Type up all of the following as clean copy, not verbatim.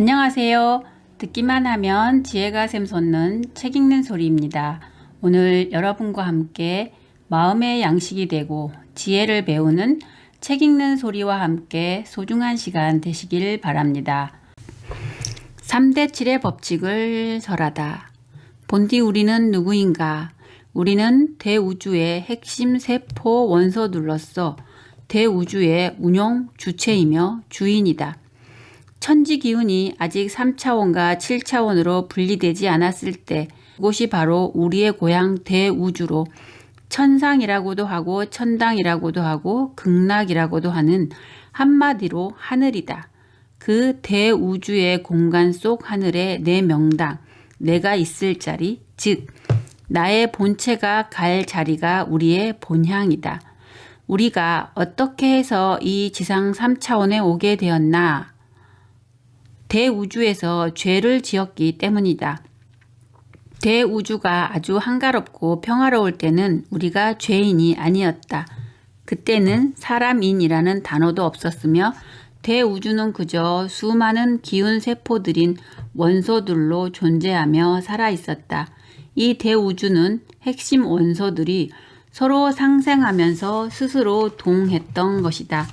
안녕하세요. 듣기만 하면 지혜가 샘솟는 책 읽는 소리입니다. 오늘 여러분과 함께 마음의 양식이 되고 지혜를 배우는 책 읽는 소리와 함께 소중한 시간 되시길 바랍니다. 3대 7의 법칙을 설하다. 본디 우리는 누구인가? 우리는 대우주의 핵심 세포 원소들로서 대우주의 운용 주체이며 주인이다. 천지 기운이 아직 3차원과 7차원으로 분리되지 않았을 때 그곳이 바로 우리의 고향 대우주로 천상이라고도 하고 천당이라고도 하고 극락이라고도 하는 한마디로 하늘이다. 그 대우주의 공간 속 하늘의 내 명당, 내가 있을 자리, 즉 나의 본체가 갈 자리가 우리의 본향이다. 우리가 어떻게 해서 이 지상 3차원에 오게 되었나? 대우주에서 죄를 지었기 때문이다. 대우주가 아주 한가롭고 평화로울 때는 우리가 죄인이 아니었다. 그때는 사람인이라는 단어도 없었으며 대우주는 그저 수많은 기운 세포들인 원소들로 존재하며 살아있었다. 이 대우주는 핵심 원소들이 서로 상생하면서 스스로 동했던 것이다.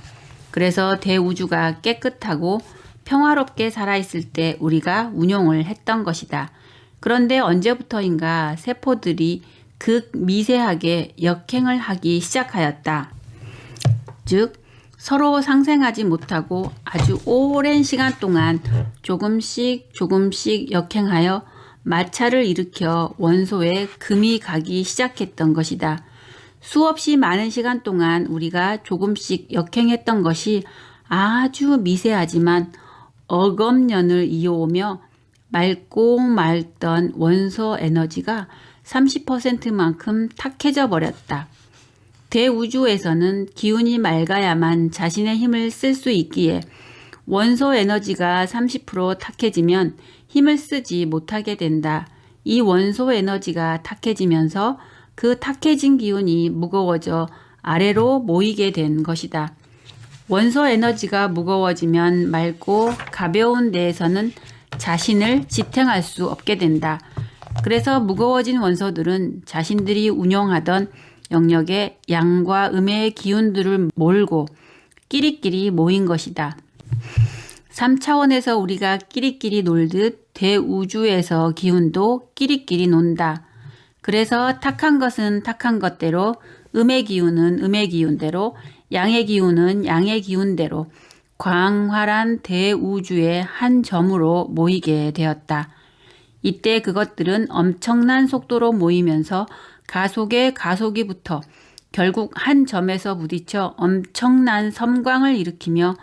그래서 대우주가 깨끗하고 평화롭게 살아있을 때 우리가 운용을 했던 것이다. 그런데 언제부터인가 세포들이 극미세하게 역행을 하기 시작하였다. 즉 서로 상생하지 못하고 아주 오랜 시간 동안 조금씩 역행하여 마찰을 일으켜 원소에 금이 가기 시작했던 것이다. 수없이 많은 시간 동안 우리가 조금씩 역행했던 것이 아주 미세하지만 억억년을 이어오며 맑고 맑던 원소 에너지가 30%만큼 탁해져 버렸다. 대우주에서는 기운이 맑아야만 자신의 힘을 쓸 수 있기에 원소 에너지가 30% 탁해지면 힘을 쓰지 못하게 된다. 이 원소 에너지가 탁해지면서 그 탁해진 기운이 무거워져 아래로 모이게 된 것이다. 원소 에너지가 무거워지면 맑고 가벼운 데에서는 자신을 지탱할 수 없게 된다. 그래서 무거워진 원소들은 자신들이 운용하던 영역에 양과 음의 기운들을 몰고 끼리끼리 모인 것이다. 3차원에서 우리가 끼리끼리 놀듯 대우주에서 기운도 끼리끼리 논다. 그래서 탁한 것은 탁한 것대로, 음의 기운은 음의 기운대로, 양의 기운은 양의 기운대로 광활한 대우주의 한 점으로 모이게 되었다. 이때 그것들은 엄청난 속도로 모이면서 가속에 가속이 붙어 결국 한 점에서 부딪혀 엄청난 섬광을 일으키며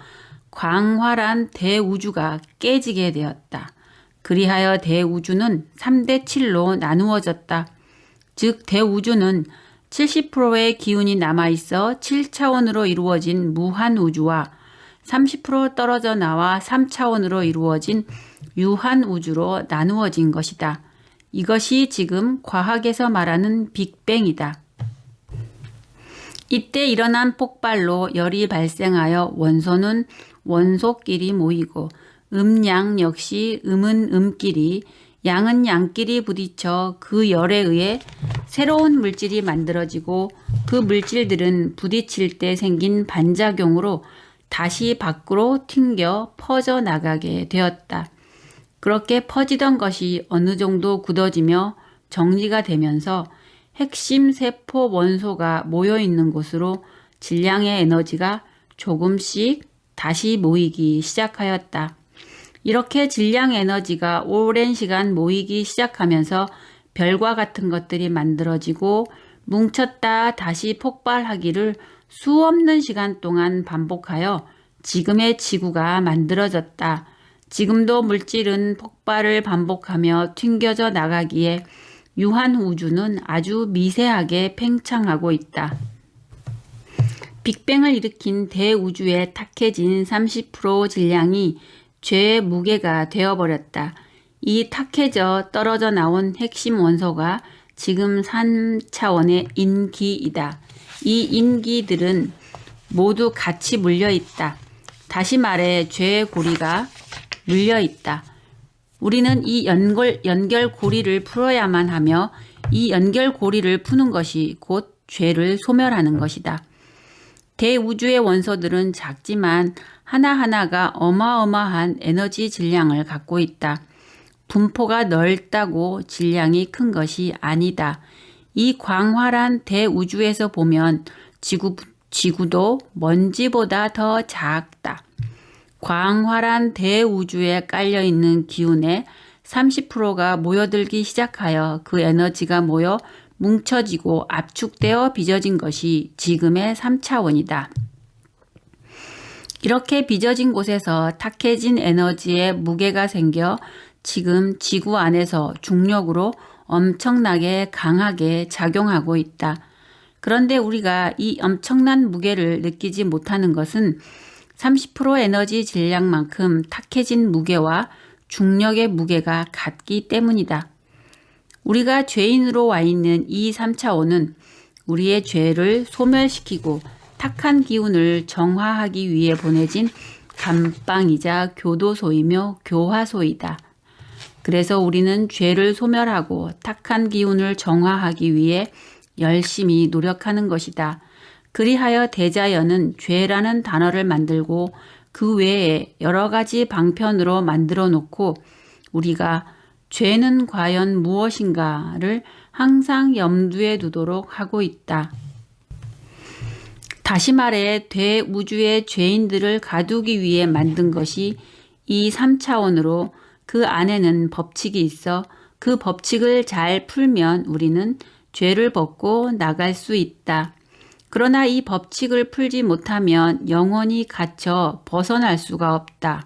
광활한 대우주가 깨지게 되었다. 그리하여 대우주는 3대 7로 나누어졌다. 즉 대우주는 70%의 기운이 남아있어 7차원으로 이루어진 무한우주와 30% 떨어져 나와 3차원으로 이루어진 유한우주로 나누어진 것이다. 이것이 지금 과학에서 말하는 빅뱅이다. 이때 일어난 폭발로 열이 발생하여 원소는 원소끼리 모이고 음양 역시 음은 음끼리 양은 양끼리 부딪혀 그 열에 의해 새로운 물질이 만들어지고 그 물질들은 부딪힐 때 생긴 반작용으로 다시 밖으로 튕겨 퍼져나가게 되었다. 그렇게 퍼지던 것이 어느 정도 굳어지며 정리가 되면서 핵심 세포 원소가 모여있는 곳으로 질량의 에너지가 조금씩 다시 모이기 시작하였다. 이렇게 질량 에너지가 오랜 시간 모이기 시작하면서 별과 같은 것들이 만들어지고 뭉쳤다 다시 폭발하기를 수없는 시간 동안 반복하여 지금의 지구가 만들어졌다. 지금도 물질은 폭발을 반복하며 튕겨져 나가기에 유한우주는 아주 미세하게 팽창하고 있다. 빅뱅을 일으킨 대우주의 탁해진 30% 질량이 죄의 무게가 되어버렸다. 이 탁해져 떨어져 나온 핵심 원소가 지금 3차원의 인기이다. 이 인기들은 모두 같이 물려있다. 다시 말해 죄의 고리가 물려 있다. 우리는 이 연결고리를 풀어야만 하며 이 연결고리를 푸는 것이 곧 죄를 소멸하는 것이다. 대우주의 원소들은 작지만 하나하나가 어마어마한 에너지 질량을 갖고 있다. 분포가 넓다고 질량이 큰 것이 아니다. 이 광활한 대우주에서 보면 지구도 먼지보다 더 작다. 광활한 대우주에 깔려있는 기운의 30%가 모여들기 시작하여 그 에너지가 모여 뭉쳐지고 압축되어 빚어진 것이 지금의 3차원이다. 이렇게 빚어진 곳에서 탁해진 에너지의 무게가 생겨 지금 지구 안에서 중력으로 엄청나게 강하게 작용하고 있다. 그런데 우리가 이 엄청난 무게를 느끼지 못하는 것은 30% 에너지 질량만큼 탁해진 무게와 중력의 무게가 같기 때문이다. 우리가 죄인으로 와 있는 이 3차원은 우리의 죄를 소멸시키고 탁한 기운을 정화하기 위해 보내진 감방이자 교도소이며 교화소이다. 그래서 우리는 죄를 소멸하고 탁한 기운을 정화하기 위해 열심히 노력하는 것이다. 그리하여 대자연은 죄라는 단어를 만들고 그 외에 여러 가지 방편으로 만들어 놓고 우리가 죄는 과연 무엇인가를 항상 염두에 두도록 하고 있다. 다시 말해 대우주의 죄인들을 가두기 위해 만든 것이 이 3차원으로 그 안에는 법칙이 있어 그 법칙을 잘 풀면 우리는 죄를 벗고 나갈 수 있다. 그러나 이 법칙을 풀지 못하면 영원히 갇혀 벗어날 수가 없다.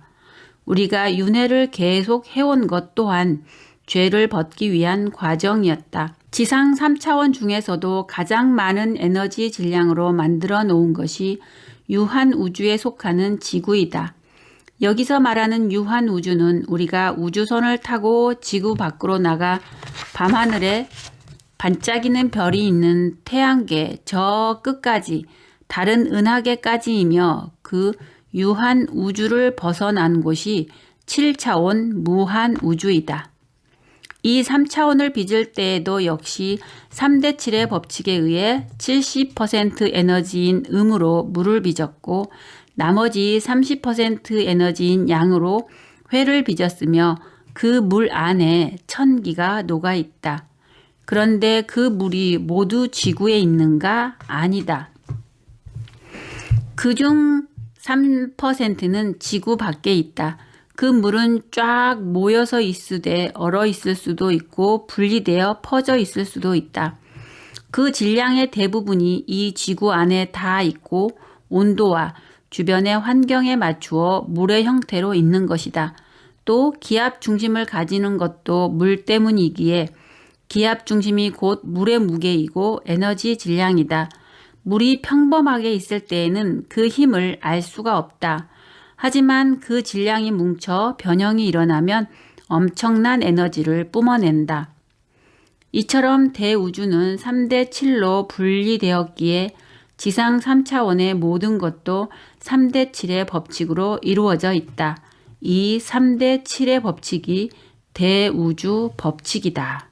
우리가 윤회를 계속 해온 것 또한 죄를 벗기 위한 과정이었다. 지상 3차원 중에서도 가장 많은 에너지 질량으로 만들어 놓은 것이 유한우주에 속하는 지구이다. 여기서 말하는 유한우주는 우리가 우주선을 타고 지구 밖으로 나가 밤하늘에 반짝이는 별이 있는 태양계 저 끝까지 다른 은하계까지이며 그 유한우주를 벗어난 곳이 7차원 무한우주이다. 이 3차원을 빚을 때에도 역시 3대 7의 법칙에 의해 70% 에너지인 음으로 물을 빚었고 나머지 30% 에너지인 양으로 회를 빚었으며 그 물 안에 천기가 녹아 있다. 그런데 그 물이 모두 지구에 있는가? 아니다. 그중 3%는 지구 밖에 있다. 그 물은 쫙 모여서 있으되 얼어 있을 수도 있고 분리되어 퍼져 있을 수도 있다. 그 질량의 대부분이 이 지구 안에 다 있고 온도와 주변의 환경에 맞추어 물의 형태로 있는 것이다. 또 기압 중심을 가지는 것도 물 때문이기에 기압 중심이 곧 물의 무게이고 에너지 질량이다. 물이 평범하게 있을 때에는 그 힘을 알 수가 없다. 하지만 그 질량이 뭉쳐 변형이 일어나면 엄청난 에너지를 뿜어낸다. 이처럼 대우주는 3대 7로 분리되었기에 지상 3차원의 모든 것도 3대 7의 법칙으로 이루어져 있다. 이 3대 7의 법칙이 대우주 법칙이다.